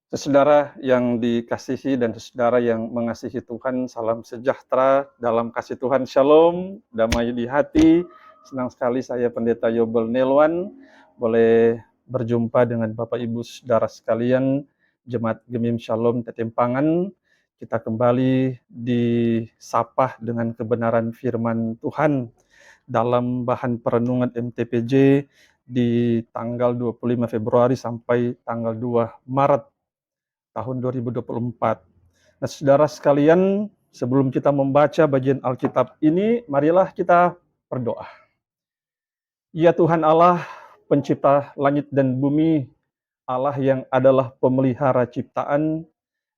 Saudara yang dikasihi dan saudara yang mengasihi Tuhan, salam sejahtera dalam kasih Tuhan. Shalom, damai di hati. Senang sekali saya Pendeta Yobel Nelwan boleh berjumpa dengan Bapak Ibu saudara sekalian, Jemaat Gemim Shalom Tetempangan. Kita kembali disapa dengan kebenaran firman Tuhan dalam bahan perenungan MTPJ di tanggal 25 Februari sampai tanggal 2 Maret tahun 2024. Nah, saudara sekalian, sebelum kita membaca bagian Alkitab ini, marilah kita berdoa. Ya Tuhan Allah, pencipta langit dan bumi, Allah yang adalah pemelihara ciptaan,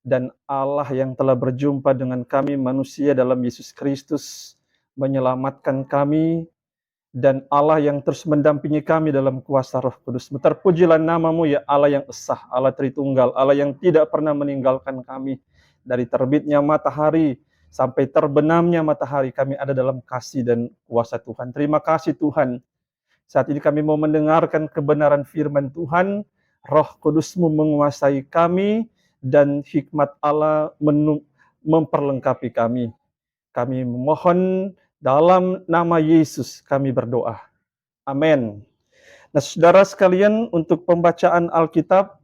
dan Allah yang telah berjumpa dengan kami manusia dalam Yesus Kristus, menyelamatkan kami, dan Allah yang terus mendampingi kami dalam kuasa Roh Kudus. Terpujilah namamu ya Allah yang esa, Allah Tritunggal, Allah yang tidak pernah meninggalkan kami. Dari terbitnya matahari sampai terbenamnya matahari, kami ada dalam kasih dan kuasa Tuhan. Terima kasih Tuhan. Saat ini kami mau mendengarkan kebenaran firman Tuhan. Roh Kudus-Mu menguasai kami, dan hikmat Allah memperlengkapi kami. Kami memohon dalam nama Yesus kami berdoa. Amin. Nah, saudara sekalian, untuk pembacaan Alkitab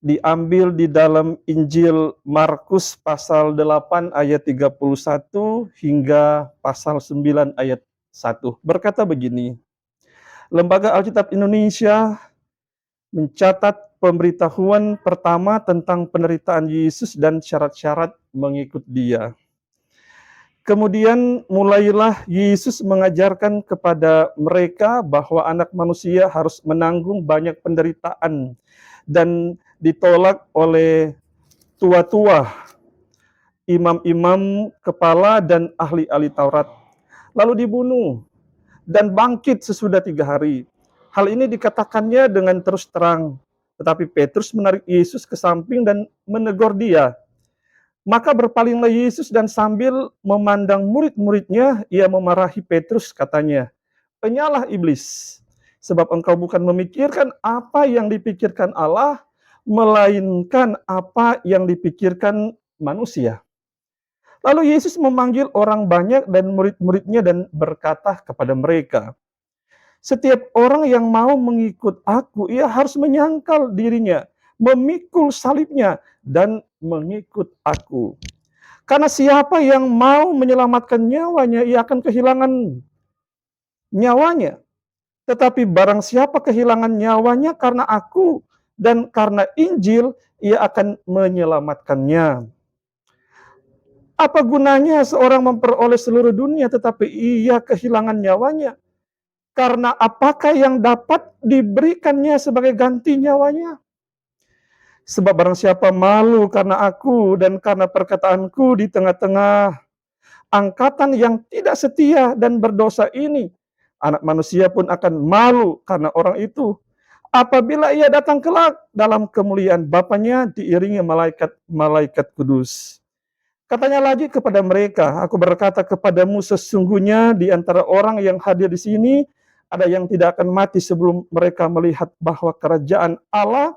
diambil di dalam Injil Markus pasal 8 ayat 31 hingga pasal 9 ayat 1. Berkata begini, Lembaga Alkitab Indonesia mencatat pemberitahuan pertama tentang penderitaan Yesus dan syarat-syarat mengikut Dia. Kemudian mulailah Yesus mengajarkan kepada mereka bahwa anak manusia harus menanggung banyak penderitaan dan ditolak oleh tua-tua, imam-imam kepala dan ahli-ahli Taurat, lalu dibunuh dan bangkit sesudah 3 hari. Hal ini dikatakannya dengan terus terang, tetapi Petrus menarik Yesus ke samping dan menegur dia. Maka berpalinglah Yesus dan sambil memandang murid-muridnya, ia memarahi Petrus, katanya, "Penyalah iblis, sebab engkau bukan memikirkan apa yang dipikirkan Allah, melainkan apa yang dipikirkan manusia." Lalu Yesus memanggil orang banyak dan murid-muridnya dan berkata kepada mereka, "Setiap orang yang mau mengikut aku, ia harus menyangkal dirinya, memikul salibnya, dan mengikut aku. Karena siapa yang mau menyelamatkan nyawanya, ia akan kehilangan nyawanya. Tetapi barang siapa kehilangan nyawanya karena aku dan karena Injil, ia akan menyelamatkannya. Apa gunanya seorang memperoleh seluruh dunia tetapi ia kehilangan nyawanya? Karena apakah yang dapat diberikannya sebagai ganti nyawanya? Sebab barang siapa malu karena aku dan karena perkataanku di tengah-tengah angkatan yang tidak setia dan berdosa ini, anak manusia pun akan malu karena orang itu, apabila ia datang kelak dalam kemuliaan Bapanya diiringi malaikat-malaikat kudus. Katanya lagi kepada mereka, aku berkata kepadamu, sesungguhnya di antara orang yang hadir di sini, ada yang tidak akan mati sebelum mereka melihat bahwa kerajaan Allah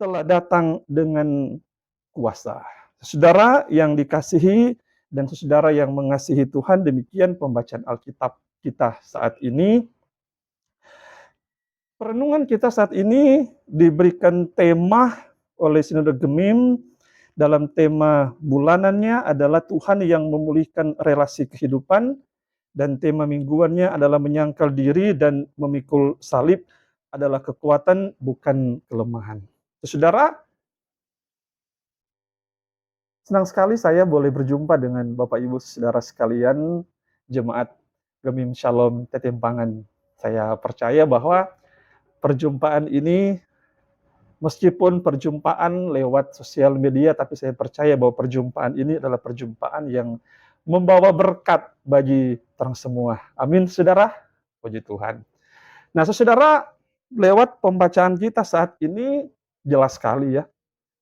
telah datang dengan kuasa. Saudara yang dikasihi dan saudara yang mengasihi Tuhan, demikian pembacaan Alkitab kita saat ini. Perenungan kita saat ini diberikan tema oleh Sinode Gemim. Dalam tema bulanannya adalah Tuhan yang memulihkan relasi kehidupan, dan tema mingguannya adalah menyangkal diri dan memikul salib adalah kekuatan bukan kelemahan. Saudara, senang sekali saya boleh berjumpa dengan Bapak Ibu saudara sekalian, Jemaat Gemim Shalom Tetempangan. Saya percaya bahwa perjumpaan ini, meskipun perjumpaan lewat sosial media, tapi saya percaya bahwa perjumpaan ini adalah perjumpaan yang membawa berkat bagi terang semua. Amin, saudara. Puji Tuhan. Nah, saudara, lewat pembacaan kita saat ini jelas sekali ya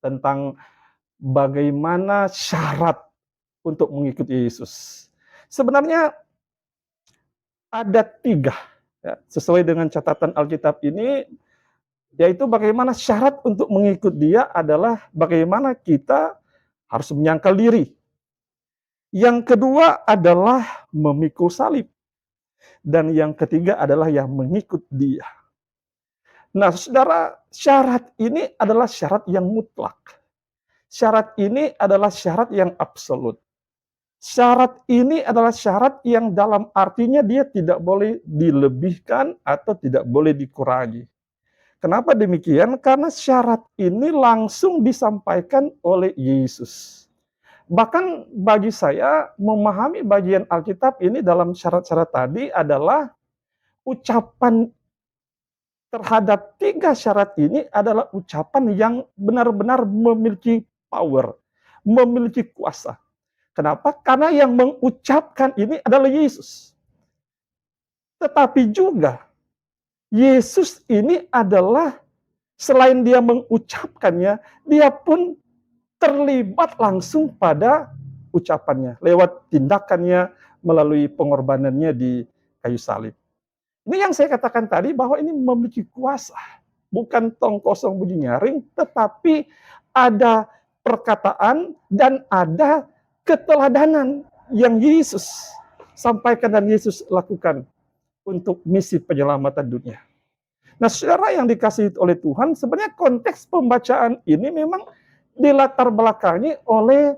tentang bagaimana syarat untuk mengikuti Yesus. Sebenarnya ada 3, ya, sesuai dengan catatan Alkitab ini, Yaitu bagaimana syarat untuk mengikut dia adalah bagaimana kita harus menyangkal diri. Yang kedua adalah memikul salib. Dan yang ketiga adalah yang mengikut dia. Nah, saudara, syarat ini adalah syarat yang mutlak. Syarat ini adalah syarat yang absolut. Syarat ini adalah syarat yang dalam artinya dia tidak boleh dilebihkan atau tidak boleh dikurangi. Kenapa demikian? Karena syarat ini langsung disampaikan oleh Yesus. Bahkan bagi saya, memahami bagian Alkitab ini dalam syarat-syarat tadi adalah ucapan terhadap 3 syarat ini adalah ucapan yang benar-benar memiliki power, memiliki kuasa. Kenapa? Karena yang mengucapkan ini adalah Yesus. Tetapi juga Yesus ini adalah selain dia mengucapkannya, dia pun terlibat langsung pada ucapannya lewat tindakannya melalui pengorbanannya di kayu salib. Ini yang saya katakan tadi bahwa ini memiliki kuasa. Bukan tong kosong bunyi nyaring, tetapi ada perkataan dan ada keteladanan yang Yesus sampaikan dan Yesus lakukan untuk misi penyelamatan dunia. Nah, saudara yang dikasihi oleh Tuhan, sebenarnya konteks pembacaan ini memang dilatar belakangi oleh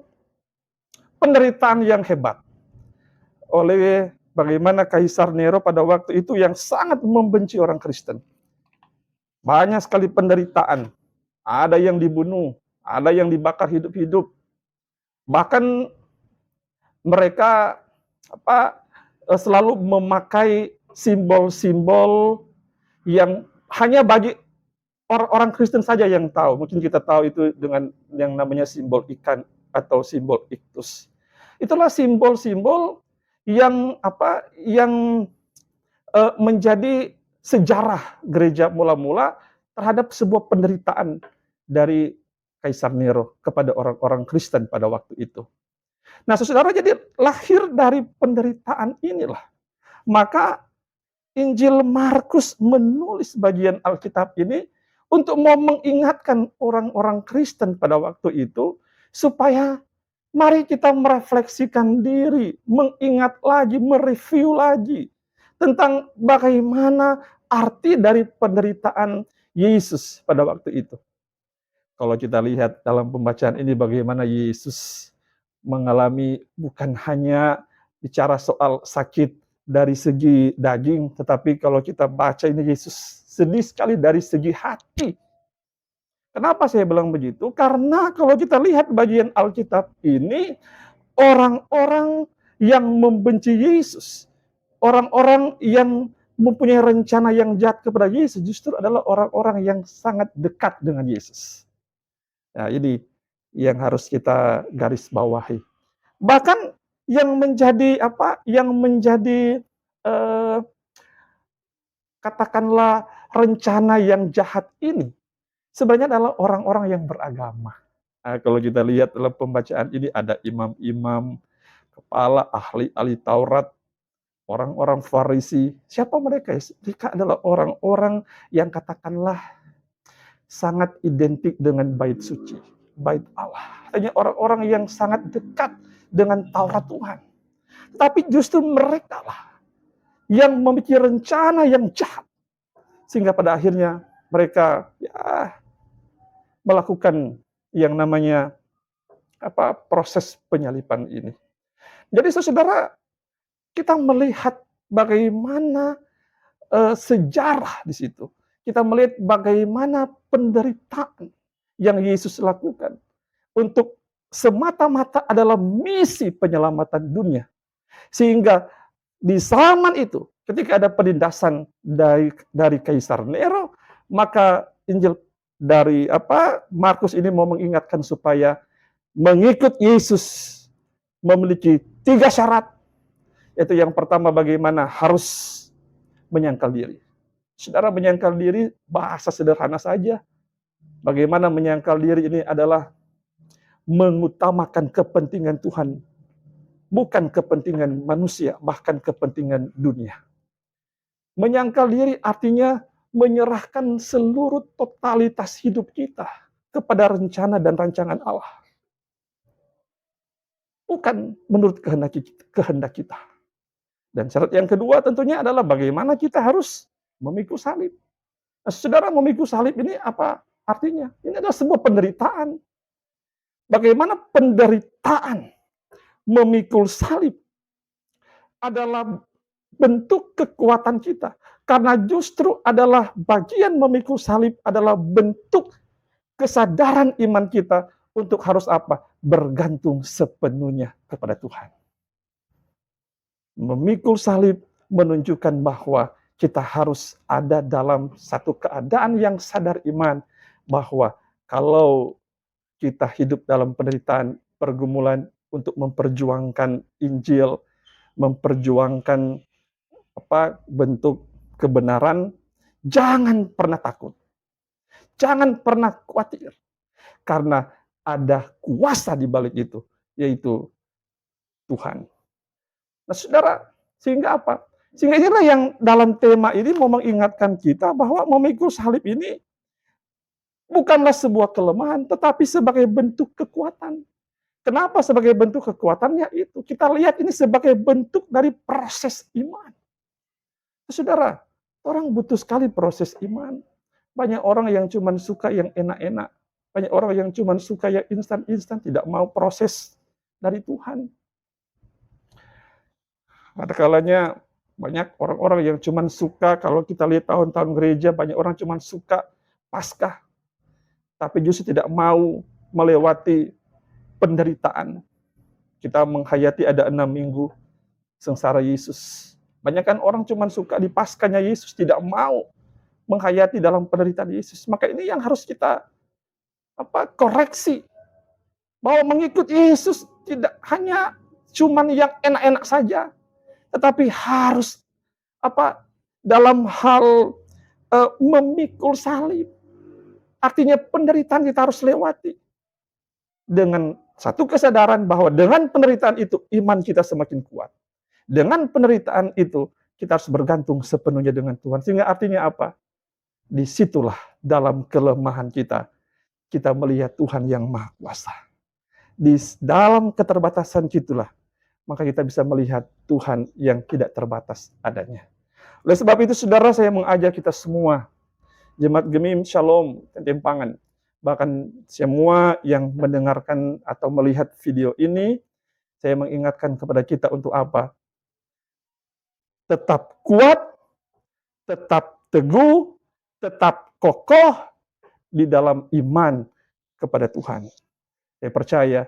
penderitaan yang hebat. Oleh bagaimana Kaisar Nero pada waktu itu yang sangat membenci orang Kristen. Banyak sekali penderitaan. Ada yang dibunuh, ada yang dibakar hidup-hidup. Bahkan mereka selalu memakai simbol-simbol yang hanya bagi orang Kristen saja yang tahu. Mungkin kita tahu itu dengan yang namanya simbol ikan atau simbol iktus. Itulah simbol-simbol yang menjadi sejarah gereja mula-mula terhadap sebuah penderitaan dari Kaisar Nero kepada orang-orang Kristen pada waktu itu. Nah, saudara, jadi lahir dari penderitaan inilah. Maka Injil Markus menulis bagian Alkitab ini untuk mau mengingatkan orang-orang Kristen pada waktu itu supaya mari kita merefleksikan diri, mengingat lagi, mereview lagi tentang bagaimana arti dari penderitaan Yesus pada waktu itu. Kalau kita lihat dalam pembacaan ini bagaimana Yesus mengalami bukan hanya bicara soal sakit dari segi daging, tetapi kalau kita baca ini Yesus sedih sekali dari segi hati. Kenapa saya bilang begitu? Karena kalau kita lihat bagian Alkitab ini, orang-orang yang membenci Yesus, orang-orang yang mempunyai rencana yang jahat kepada Yesus justru adalah orang-orang yang sangat dekat dengan Yesus. Nah, ini yang harus kita garis bawahi. Bahkan yang menjadi katakanlah rencana yang jahat ini sebenarnya adalah orang-orang yang beragama. Nah, kalau kita lihat dalam pembacaan ini ada imam-imam, kepala ahli Taurat, orang-orang Farisi. Siapa mereka? Mereka adalah orang-orang yang katakanlah sangat identik dengan bait suci, bait Allah. Hanya orang-orang yang sangat dekat dengan Taurat Tuhan. Tapi justru mereka lah yang memiliki rencana yang jahat. Sehingga pada akhirnya mereka melakukan yang namanya proses penyaliban ini. Jadi saudara, kita melihat bagaimana sejarah di situ. Kita melihat bagaimana penderitaan yang Yesus lakukan untuk semata-mata adalah misi penyelamatan dunia. Sehingga di zaman itu, ketika ada penindasan dari Kaisar Nero, maka Injil dari Markus ini mau mengingatkan supaya mengikut Yesus memiliki 3 syarat. Yaitu yang pertama, bagaimana harus menyangkal diri. Saudara, menyangkal diri bahasa sederhana saja. Bagaimana menyangkal diri ini adalah mengutamakan kepentingan Tuhan, bukan kepentingan manusia, bahkan kepentingan dunia. Menyangkal diri artinya menyerahkan seluruh totalitas hidup kita kepada rencana dan rancangan Allah. Bukan menurut kehendak kita. Dan syarat yang kedua tentunya adalah bagaimana kita harus memikul salib. Nah, saudara, memikul salib ini apa artinya? Ini adalah sebuah penderitaan. Bagaimana penderitaan memikul salib adalah bentuk kekuatan kita. Karena justru adalah bagian memikul salib adalah bentuk kesadaran iman kita untuk harus apa? Bergantung sepenuhnya kepada Tuhan. Memikul salib menunjukkan bahwa kita harus ada dalam satu keadaan yang sadar iman bahwa kalau kita hidup dalam penderitaan, pergumulan untuk memperjuangkan Injil, memperjuangkan bentuk kebenaran, jangan pernah takut. Jangan pernah khawatir. Karena ada kuasa di balik itu, yaitu Tuhan. Nah, saudara, sehingga apa? Sehingga inilah yang dalam tema ini mau mengingatkan kita bahwa memikul salib ini bukanlah sebuah kelemahan, tetapi sebagai bentuk kekuatan. Kenapa sebagai bentuk kekuatannya itu? Kita lihat ini sebagai bentuk dari proses iman. Saudara, orang butuh sekali proses iman. Banyak orang yang cuma suka yang enak-enak. Banyak orang yang cuma suka yang instan-instan, tidak mau proses dari Tuhan. Ada kalanya banyak orang-orang yang cuma suka, kalau kita lihat tahun-tahun gereja, banyak orang cuma suka Paskah. Tapi justru tidak mau melewati penderitaan. Kita menghayati ada 6 minggu sengsara Yesus. Banyak kan orang cuma suka di Paskahnya Yesus, tidak mau menghayati dalam penderitaan Yesus. Maka ini yang harus kita koreksi. Bahwa mengikut Yesus tidak hanya cuma yang enak-enak saja, tetapi harus dalam hal memikul salib. Artinya penderitaan kita harus lewati. Dengan satu kesadaran bahwa dengan penderitaan itu iman kita semakin kuat. Dengan penderitaan itu kita harus bergantung sepenuhnya dengan Tuhan. Sehingga artinya apa? Disitulah dalam kelemahan kita melihat Tuhan yang Maha Kuasa. Di dalam keterbatasan itulah maka kita bisa melihat Tuhan yang tidak terbatas adanya. Oleh sebab itu, saudara, saya mengajak kita semua, Jemaat Gemim Shalom Kentimpangan, bahkan semua yang mendengarkan atau melihat video ini, saya mengingatkan kepada kita untuk apa? Tetap kuat, tetap teguh, tetap kokoh di dalam iman kepada Tuhan. Saya percaya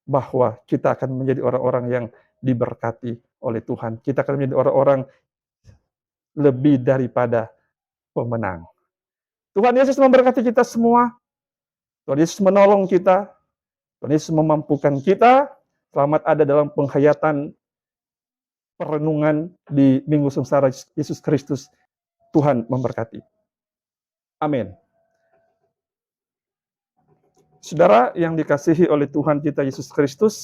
bahwa kita akan menjadi orang-orang yang diberkati oleh Tuhan. Kita akan menjadi orang-orang lebih daripada pemenang. Tuhan Yesus memberkati kita semua. Tuhan Yesus menolong kita. Tuhan Yesus memampukan kita. Selamat ada dalam penghayatan perenungan di Minggu Sengsara Yesus Kristus. Tuhan memberkati. Amin. Saudara yang dikasihi oleh Tuhan kita Yesus Kristus,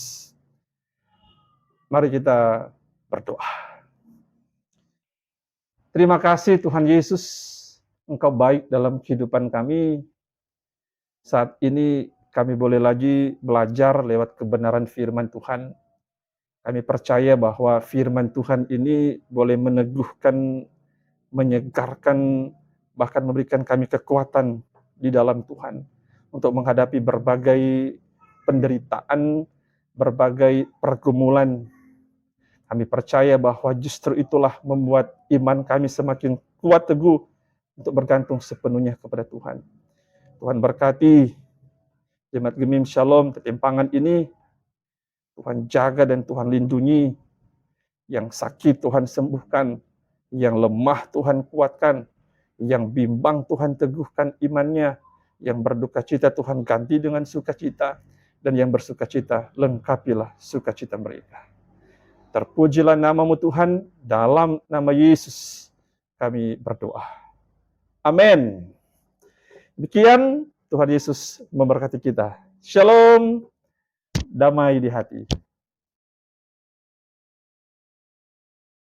mari kita berdoa. Terima kasih Tuhan Yesus, Engkau baik dalam kehidupan kami. Saat ini kami boleh lagi belajar lewat kebenaran firman Tuhan. Kami percaya bahwa firman Tuhan ini boleh meneguhkan, menyegarkan, bahkan memberikan kami kekuatan di dalam Tuhan untuk menghadapi berbagai penderitaan, berbagai pergumulan. Kami percaya bahwa justru itulah membuat iman kami semakin kuat teguh untuk bergantung sepenuhnya kepada Tuhan. Tuhan berkati Jemaat Gemim Shalom Kentimpangan ini. Tuhan jaga dan Tuhan lindungi. Yang sakit Tuhan sembuhkan. Yang lemah Tuhan kuatkan. Yang bimbang Tuhan teguhkan imannya. Yang berduka cita Tuhan ganti dengan sukacita. Dan yang bersuka cita lengkapilah sukacita mereka. Terpujilah nama-Mu Tuhan, dalam nama Yesus kami berdoa. Amin. Demikian Tuhan Yesus memberkati kita. Shalom, damai di hati.